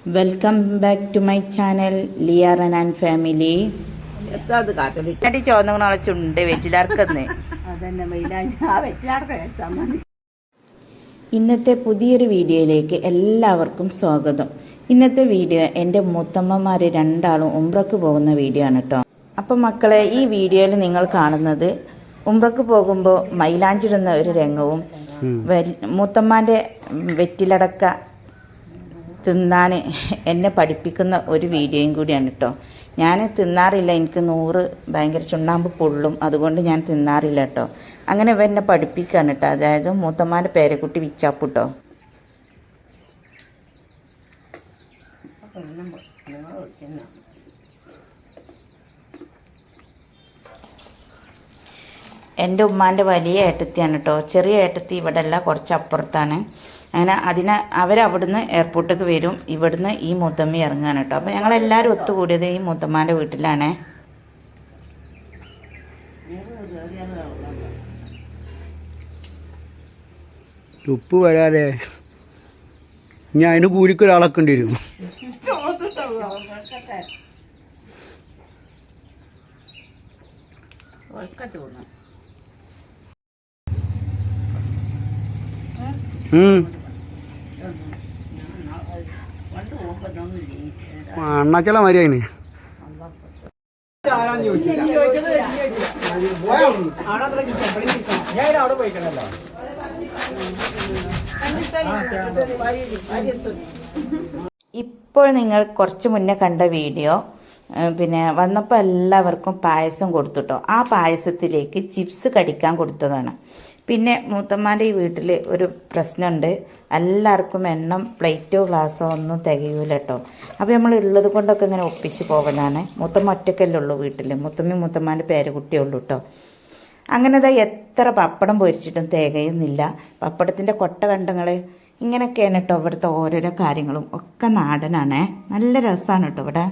Welcome back to my channel ലിയ റനാൻ family. അടി ചോന്നങ്ങളെ ചുണ്ട് വെറ്റിലാർക്കെന്ന് ഇന്നത്തെ പുതിയൊരു വീഡിയോയിലേക്ക് എല്ലാവർക്കും സ്വാഗതം. ഇന്നത്തെ വീഡിയോ എൻ്റെ മുത്തമ്മമാർ രണ്ടാളും ഉംറക്ക് പോകുന്ന വീഡിയോ ആണ് കേട്ടോ. അപ്പം മക്കളെ, ഈ വീഡിയോയിൽ നിങ്ങൾ കാണുന്നത് ഉംറക്ക് പോകുമ്പോൾ മൈലാഞ്ചിടുന്ന ഒരു രംഗവും മൂത്തമ്മാൻ്റെ വെറ്റിലടക്ക തിന്നാൻ എന്നെ പഠിപ്പിക്കുന്ന ഒരു വീഡിയോയും കൂടിയാണ് കേട്ടോ. ഞാൻ തിന്നാറില്ല, എനിക്ക് 100 ഭയങ്കര ചുണ്ണാമ്പ് പൊള്ളും, അതുകൊണ്ട് ഞാൻ തിന്നാറില്ല കേട്ടോ. അങ്ങനെ എന്നെ പഠിപ്പിക്കുകയാണ് കേട്ടോ. അതായത് മൂത്തമ്മാൻ്റെ പേരക്കുട്ടി വിച്ചാപ്പ് കേട്ടോ. എൻ്റെ ഉമ്മാൻ്റെ വലിയ ഏട്ടത്തിയാണ് കേട്ടോ. ചെറിയ ഏട്ടത്തി ഇവിടെ അല്ല, കുറച്ച് അപ്പുറത്താണ്. അങ്ങനെ അവരവിടുന്ന് എയർപോർട്ടിലേക്ക് വരും, ഇവിടുന്ന് ഈ മൂത്തമ്മ ഇറങ്ങുകയാണ് കേട്ടോ. അപ്പോൾ ഞങ്ങളെല്ലാവരും ഒത്തുകൂടിയത് ഈ മൂത്തമ്മാൻ്റെ വീട്ടിലാണ്. ഉപ്പ് വരാതെ ഞാൻ അതിന് കൂലിക്കൊരാളൊക്കെ ഉണ്ടായിരുന്നു. അണ്ണാച്ചല മരിയായിന് ഇപ്പോൾ നിങ്ങൾ കുറച്ച് മുന്നേ കണ്ട വീഡിയോ പിന്നെ വന്നപ്പോൾ എല്ലാവർക്കും പായസം കൊടുത്തുട്ടോ. ആ പായസത്തിലേക്ക് ചിപ്സ് കടിക്കാൻ കൊടുത്തതാണ്. പിന്നെ മൂത്തമ്മാൻ്റെ ഈ വീട്ടിൽ ഒരു പ്രശ്നമുണ്ട്, എല്ലാവർക്കും എണ്ണം പ്ലേറ്റോ ഗ്ലാസ്സോ ഒന്നും തികയൂല കേട്ടോ. അപ്പോൾ നമ്മൾ ഉള്ളത് കൊണ്ടൊക്കെ ഇങ്ങനെ ഒപ്പിച്ച് പോകലാണ്. മൂത്തമ്മ ഒറ്റക്കല്ലേ ഉള്ളൂ വീട്ടിൽ, മൂത്തമ്മാൻ്റെ പേരക്കുട്ടിയേ ഉള്ളൂ കേട്ടോ. അങ്ങനെ എത്ര പപ്പടം പൊരിച്ചിട്ടും തികയുന്നില്ല. പപ്പടത്തിൻ്റെ കൊട്ട കണ്ടങ്ങൾ ഇങ്ങനെയൊക്കെയാണ് കേട്ടോ ഇവിടുത്തെ ഓരോരോ കാര്യങ്ങളും. ഒക്കെ നാടനാണേ, നല്ല രസമാണ് കേട്ടോ ഇവിടെ.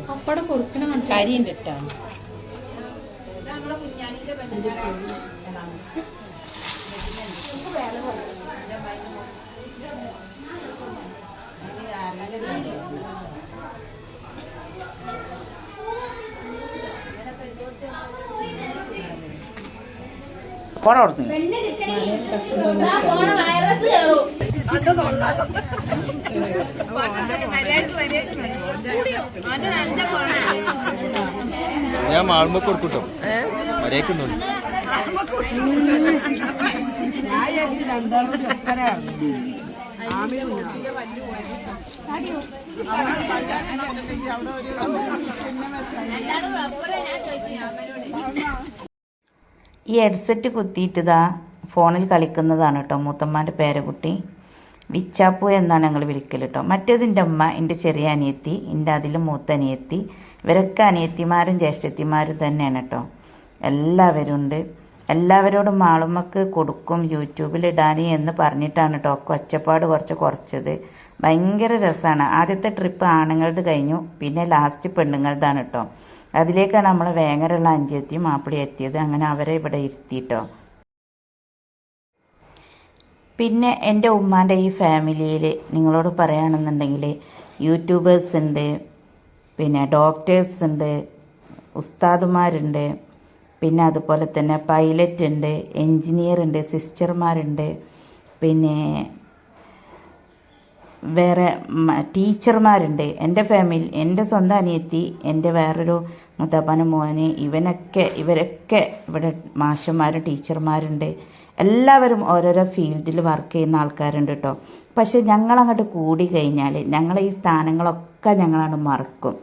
പപ്പടം പൊറിച്ചിന് കരിയുണ്ട് കേട്ടോ. ഞാൻ മാളുമ്പോ കൊടുക്കൂട്ടോ, വരേക്കുന്നുണ്ട്. ഈ ഹെഡ്സെറ്റ് കുത്തിയിട്ടതാ ഫോണിൽ കളിക്കുന്നതാണ് കേട്ടോ മൂത്തമ്മാൻ്റെ പേരക്കുട്ടി. വിച്ചാപ്പു എന്നാണ് ഞങ്ങൾ വിളിക്കൽ കേട്ടോ. മറ്റേത് എൻ്റെ അമ്മ, എൻ്റെ ചെറിയ അനിയത്തി, എൻ്റെ അതിലും മൂത്ത അനിയത്തി. ഇവരൊക്കെ അനിയത്തിമാരും ജ്യേഷ്ഠത്തിമാരും തന്നെയാണ് കേട്ടോ. എല്ലാവരും ഉണ്ട്. എല്ലാവരോടും മാളുമ്മക്ക് കൊടുക്കും യൂട്യൂബിലിടാൻ എന്ന് പറഞ്ഞിട്ടാണ് കേട്ടോ ഒച്ചപ്പാട് കുറച്ചത്. ഭയങ്കര രസമാണ്. ആദ്യത്തെ ട്രിപ്പ് ആണുങ്ങളുടെ കഴിഞ്ഞു, പിന്നെ ലാസ്റ്റ് പെണ്ണുങ്ങളുടെതാണ് കേട്ടോ. അതിലേക്കാണ് നമ്മൾ വേങ്ങരയുള്ള അഞ്ചെത്തിയും മാപ്പിളി എത്തിയത്. അങ്ങനെ അവരെ ഇവിടെ ഇരുത്തിയിട്ടോ. പിന്നെ എൻ്റെ ഉമ്മാൻ്റെ ഈ ഫാമിലിയിൽ നിങ്ങളോട് പറയുകയാണെന്നുണ്ടെങ്കിൽ യൂട്യൂബേഴ്സ് ഉണ്ട്, പിന്നെ ഡോക്ടേഴ്സ് ഉണ്ട്, ഉസ്താദുമാരുണ്ട്, പിന്നെ അതുപോലെ തന്നെ പൈലറ്റ് ഉണ്ട്, എൻജിനീയർ ഉണ്ട്, സിസ്റ്റർമാരുണ്ട്, പിന്നെ വേറെ ടീച്ചർമാരുണ്ട്. എൻ്റെ ഫാമിലി, എൻ്റെ സ്വന്തം അനിയത്തി, എൻ്റെ വേറൊരു മുത്തപ്പന മോന്, ഇവരൊക്കെ ഇവിടെ മാഷന്മാരും ടീച്ചർമാരുണ്ട്. എല്ലാവരും ഓരോരോ ഫീൽഡിൽ വർക്ക് ചെയ്യുന്ന ആൾക്കാരുണ്ട് കേട്ടോ. പക്ഷെ ഞങ്ങളങ്ങോട്ട് കൂടി കഴിഞ്ഞാൽ ഞങ്ങളെ ഈ സ്ഥാനങ്ങളൊക്കെ ഞങ്ങളങ്ങോട്ട് മറക്കും.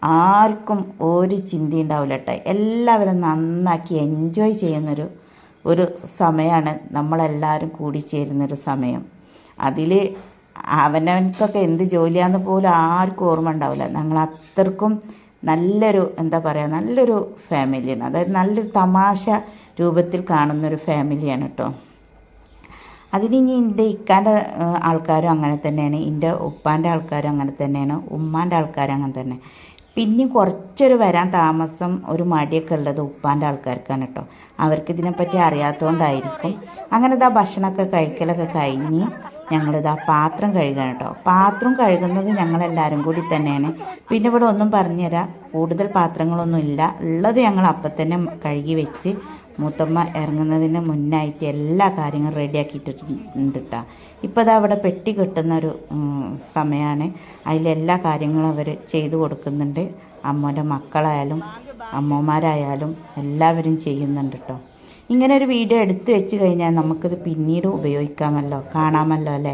ആർക്കും ഒരു ചിന്ത ഉണ്ടാവില്ല കേട്ടോ. എല്ലാവരും നന്നാക്കി എൻജോയ് ചെയ്യുന്നൊരു സമയമാണ് നമ്മളെല്ലാവരും കൂടി ചേരുന്നൊരു സമയം. അതിൽ അവനവൻക്കൊക്കെ എന്ത് ജോലിയാണെന്ന് പോലും ആർക്കും ഓർമ്മ ഉണ്ടാവില്ല. ഞങ്ങൾ അത്രക്കും നല്ലൊരു നല്ലൊരു ഫാമിലിയാണ്. അതായത് നല്ലൊരു തമാശ രൂപത്തിൽ കാണുന്നൊരു ഫാമിലിയാണ് കേട്ടോ. അതിന് ഇനി എൻ്റെ ഇക്കാൻ്റെ ആൾക്കാരും അങ്ങനെ തന്നെയാണ്, എൻ്റെ ഉപ്പാൻ്റെ ആൾക്കാരും അങ്ങനെ തന്നെയാണ്, ഉമ്മാൻ്റെ ആൾക്കാരും അങ്ങനെ തന്നെ. പിന്നെയും കുറച്ചൊരു വരാൻ താമസം ഒരു മടിയൊക്കെ ഉള്ളത് ഉപ്പാൻ്റെ ആൾക്കാർക്കാണ് കേട്ടോ. അവർക്ക് ഇതിനെപ്പറ്റി അറിയാത്തതുകൊണ്ടായിരിക്കും. അങ്ങനെ ഇതാ ഭക്ഷണമൊക്കെ കഴിക്കലൊക്കെ കഴിഞ്ഞ് ഞങ്ങളിതാ പാത്രം കഴുകണം കേട്ടോ. പാത്രം കഴുകുന്നത് ഞങ്ങളെല്ലാവരും കൂടി തന്നെയാണ്. പിന്നെ ഇവിടെ ഒന്നും പറഞ്ഞുതരാം, കൂടുതൽ പാത്രങ്ങളൊന്നും ഇല്ല, ഉള്ളത് ഞങ്ങൾ അപ്പം തന്നെ കഴുകി വെച്ച് മൂത്തമ്മ ഇറങ്ങുന്നതിന് മുന്നായിട്ട് എല്ലാ കാര്യങ്ങളും റെഡിയാക്കിയിട്ടുണ്ട് കേട്ടോ. ഇപ്പോൾ ഇതാ അവിടെ പെട്ടി കിട്ടുന്നൊരു സമയമാണ്. അതിലെല്ലാ കാര്യങ്ങളും അവർ ചെയ്തു കൊടുക്കുന്നുണ്ട്. അമ്മോൻ്റെ മക്കളായാലും അമ്മമാരായാലും എല്ലാവരും ചെയ്യുന്നുണ്ട് കേട്ടോ. ഇങ്ങനെ ഒരു വീഡിയോ എടുത്തു വെച്ച് കഴിഞ്ഞാൽ നമുക്കിത് പിന്നീട് ഉപയോഗിക്കാമല്ലോ, കാണാമല്ലോ അല്ലേ.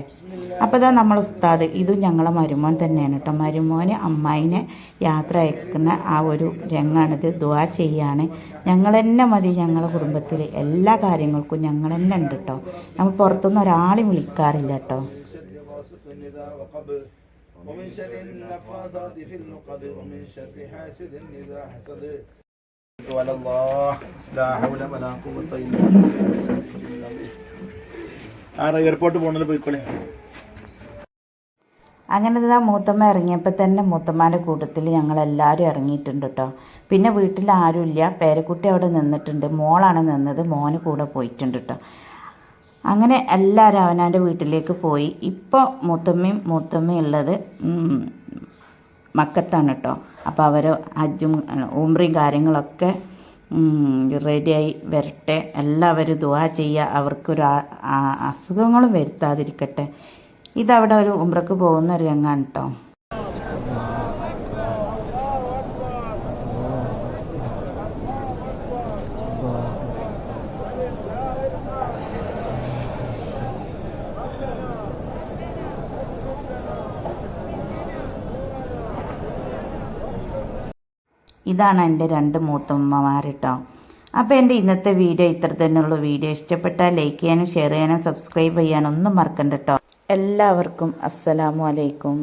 അപ്പോൾ ഇതാ നമ്മൾ ഉസ്താദ്, ഇതും ഞങ്ങളെ മരുമോൻ തന്നെയാണ് കേട്ടോ. മരുമോന് അമ്മായിനെ യാത്ര അയക്കുന്ന ആ ഒരു രംഗാണിത്. ദുആ ചെയ്യാണ്. ഞങ്ങൾ തന്നെ മതി, ഞങ്ങളുടെ കുടുംബത്തിൽ എല്ലാ കാര്യങ്ങൾക്കും ഞങ്ങൾ തന്നെ ഉണ്ട് കേട്ടോ. നമ്മൾ പുറത്തുനിന്ന് ഒരാളെയും വിളിക്കാറില്ല കേട്ടോ. ومن شر النفاثات في العقد ومن شر حاسد إذا حسد ولا الله لا حول ولا قوة إلا بالله. എയർപോർട്ട് പോകണല്ലോ, പോയിക്കോളെ. അങ്ങനെ ഇതാ മൂത്തമ്മ ഇറങ്ങിയപ്പോൾ തന്നെ മൂത്തമ്മേൻ്റെ കൂട്ടത്തിൽ ഞങ്ങളെല്ലാവരും ഇറങ്ങിയിട്ടുണ്ട് കേട്ടോ. പിന്നെ വീട്ടിൽ ആരുമില്ല, പേരക്കുട്ടി അവിടെ നിന്നിട്ടുണ്ട്, മോളാണ് നിന്നത്, മോന് കൂടെ പോയിട്ടുണ്ട് കേട്ടോ. അങ്ങനെ എല്ലാവരും അവനവൻ്റെ വീട്ടിലേക്ക് പോയി. ഇപ്പോൾ മൂത്തമ്മയും ഉള്ളത് മക്കത്താണ് കേട്ടോ. അപ്പോൾ അവർ ഹജ്ജും ഉംറയും കാര്യങ്ങളൊക്കെ റെഡിയായി വരട്ടെ. എല്ലാവരും ദുആ ചെയ്യുക, അവർക്കൊരു അസുഖങ്ങളും വരുത്താതിരിക്കട്ടെ. ഇതവിടെ ഒരു ഉംറക്ക് പോകുന്ന ഒരു രംഗമാണ് കേട്ടോ. ഇതാണ് എൻ്റെ 2 മൂത്തമ്മമാർ കേട്ടോ. അപ്പോൾ എൻ്റെ ഇന്നത്തെ വീഡിയോ ഇത്ര തന്നെയുള്ളൂ. വീഡിയോ ഇഷ്ടപ്പെട്ടാൽ ലൈക്ക് ചെയ്യാനും ഷെയർ ചെയ്യാനും സബ്സ്ക്രൈബ് ചെയ്യാനും ഒന്നും മറക്കണ്ട കേട്ടോ. എല്ലാവർക്കും അസ്സലാമു അലൈക്കും.